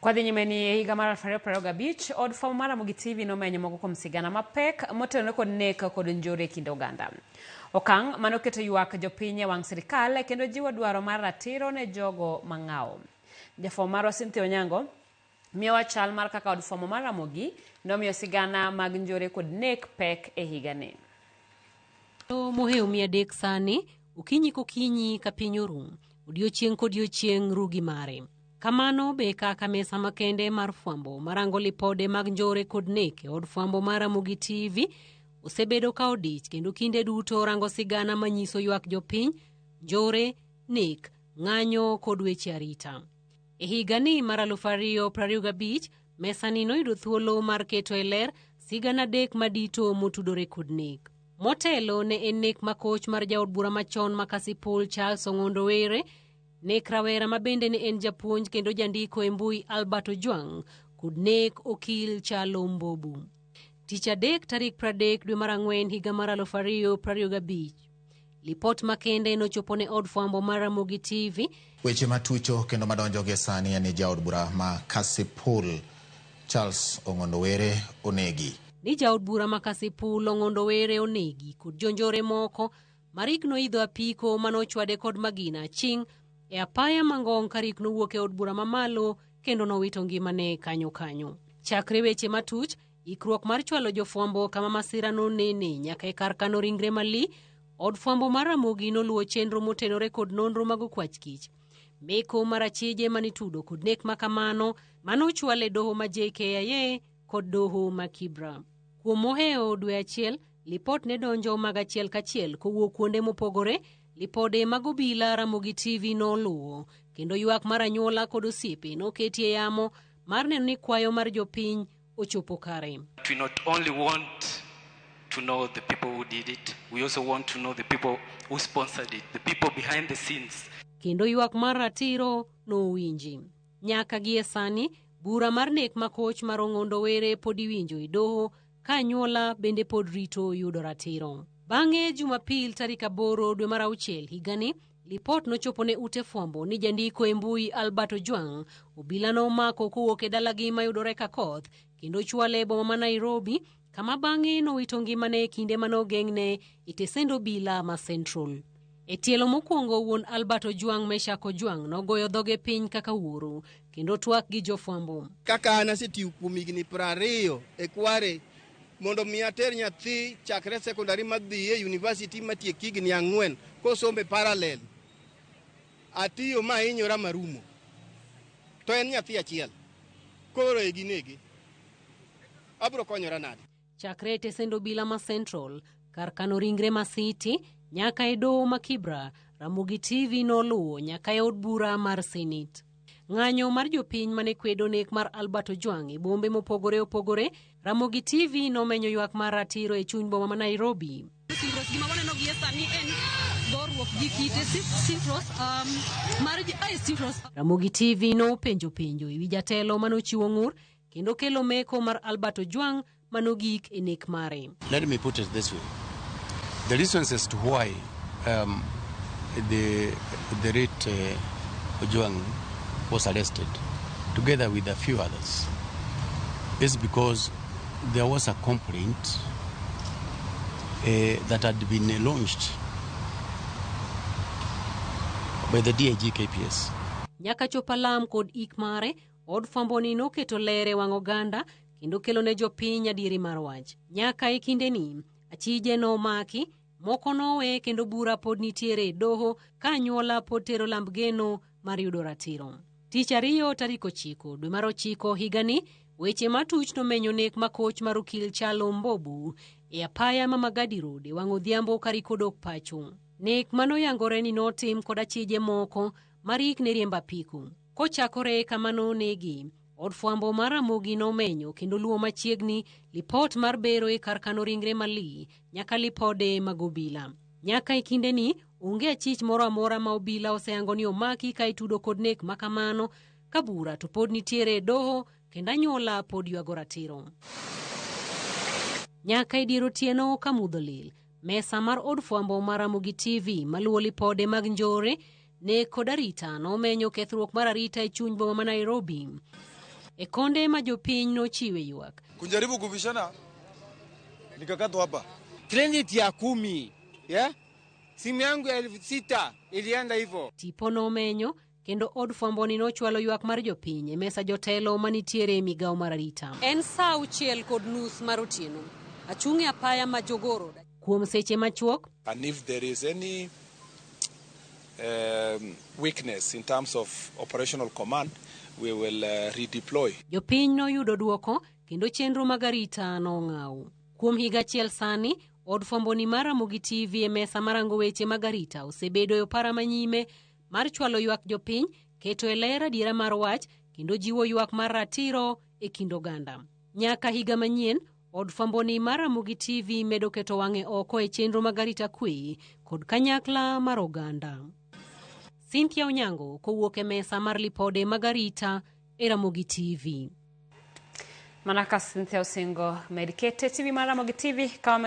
Kwa dhi nyime ni higa mar 2025, od fwambo mar Ramogi TV nomenyo moko kuom sigana mapek motenore kod nek kod njore e kind oganda. Okang' manoketo ywak jopiny e wang' sirikal kendo jiwo dwaro mar ratiro ne jogo mang'aw. Jafwambo marwa Cynthia Onyango miyowa chal mar kaka od fwambo mar Ramogi nomiyo sigana mag njore kod nek pek e higani. Moheo 300 sani, okinyi kokinyi ka piny orum, odiochieng' kodiochieng' rugi mare. Kamano be kaka mesa makende mar fwambo marango lipode mag njore kod nek od fwambo mar Ramogi TV osebedo ka odich kendo kinde duto rango sigana manyiso ywak jopiny, njore, nek, ng'anyo kod weche arita. E higani mar 2025, mesa ni noyudo thuolo mar keto e ler sigana 3 madito motudore kod nek. Motelo ne en nek makoch mar jaod bura machon ma Kasipul Charles Ong'ondo Were, nek rawera mabende ne en japuonj kendo jandiko e mbui Albert Ojwang' kod nek okil Chalo Mbobu. Tich adek tarik 30 dwe mar Ang'wen higa mar 2025, lipot makende nochopo ne od fwambo mar Ramogi TV. Weche matucho kendo madonjo ge sani en jaod bura ma Kasipul Charles Ong'ondo Were onegi. Ni jaod bura ma Kasipul Ong'ondo Were onegi kod jonjore moko marik noidho apiko manochwade kod magina ching e apaya mangong' karik nowuok e od bura mamalo kendo nowito ngimane kanyo. Chakre weche matuch, ikruok mar chwalo jofwambo kama masira no nene nyaka e kar kano ringre mali, od fwambo mar Ramogi noluwo chenro motenore kod nonro mag okwach kich. Meko mar achije manitudo kod nek makamano manochwale doho ma JKIA kod doho ma Kibra. Kuom Moheo dwe achiel, lipot ne donjo mag achiel kachiel kowuok kuonde mopogore. Lipode mag obila Ramogi TV noluwo kendo ywak mar anyuola kod osiepe noketie yamo mar neno ni kwayo mar jopiny ochopo kare. We not only want to know the people who did it, we also want to know the people who sponsored it, the people behind the scenes. Kendo ywak mar ratiro nowinji. Nyaka gie sani, bura mar nek makoch mar Ong'ondo Were pod iwinjo e doho ka anyuola bende pod rito yudo ratiro. Bang'e Jumapil tarik 8 dwe mar auchiel higani, lipot nochopo ne ute fwambo ni jandiko e mbui Albert Ojwang' obila nomako kowuok e dalagi mayudore Kakoth kendo chwale e boma ma Nairobi, kama bang'e nowito ngimane e kinde manogeng'ne e tesend obila ma Central. E tielo mokwongo, wuon Albert Ojwang' Meshak Ojwang' nogoyo dhoge piny kaka wuoro kendo twak gi jofwambo. Kaka nasetiyo kuom higni 20 e Kware mondo mi ater nyathi chakre sekondari madhi e university matiek higni 4 kosombe parallel. Atiyo ma hinyora marumo. To en nyathi achiel. Koro e ginege. Abro konyora nade. Chakre tesend obila ma Central, kar kano ringre ma City, nyaka e doho ma Kibra, Ramogi TV noluwo nyaka e od bura mar Senate. Ng'anyo mar jopiny mane kwedo nek mar Albert Ojwang' e bombe mopogore opogore, Ramogi TV nomenyo ywak mar ratiro e chuny boma ma Nairobi. Ramogi TV nopenjo e wi jatelo manochiwo ng'ur kendo kelo meko mar Albert Ojwang' manogik e nek mare. Let me put it this way. The reasons as to why the late Ojwang' was arrested, together with a few others, is because there was a complaint that had been launched by the DIG KPS. Nyaka chopalam kod ik mare, od fwambo ni noketo lere wang' oganda kendo kelo ne jopiny adieri mar wach. Nyaka e kinde ni, achije nomaki, moko nowe kendo bura pod nitiere doho ka anyuola pod tero lamb geno mar yudo ratiro. Tich ariyo tarik 9 dwe mar 9 higani, weche matuch nomenyo nek makoch mar okil Chalo Mbobu e apaya ma Magadi Road e wang' odhiambo karik odok pacho. Nek manoyangore ni notim kod achije moko marik ne riemba apiko. Kochakore kamano negi, od fwambo mar Ramogi nomenyo kendo luwo machiegni lipot mar bero e kar kano ringre mali nyaka lipode mag obila. Nyaka e kinde ni, onge achich moro amora ma obila oseyango ni omaki ka itudo kod nek makamano, ka bura to pod nitiere doho kendo anyuola pod ywago ratiro. Nyaka e dier otieno ka mudho lil, mesa mar od fwambo mar Ramogi TV maluwo lipode mag njore, nek kod arita nomenyo kethruok mar arita e chuny boma ma Nairobi. e konde ma jopiny nochiwe ywak. Kujaribu kuvishana nikakatwa hapa. Credit ya 10, yeah? Simu yangu ya 6,000 ilienda hivyo. Tipo nomenyo kendo od fwamboni nochwalo ywak mar jopiny e mesa jotelo manitiere e migao mar arita. En saa 6:30 mar otieno. Achung' e apaya ma Jogoro. Kuom seche machuok. And if there is any weakness in terms of operational command, we will redeploy. Jopiny noyudo duoko kendo chenro mag arita nong'aw. Kuom higa achiel sani, od fwamboni mar Ramogi TV e mesa marango weche mag arita osebedo e opara manyime mar chwalo ywak jopiny, keto e ler adiera mar wach kendo jiwo ywak mar ratiro e kind oganda. Nyaka higa manyien, od fwamboni mar Ramogi TV medo keto wang'e oko e chenro mag arita kwe kod kanyakla mar oganda. Cynthia Onyango kowuok e mesa mar lipode mag arita e Ramogi TV. Manaka Cynthia Osingo, Medikete TV mar Ramogi TV kama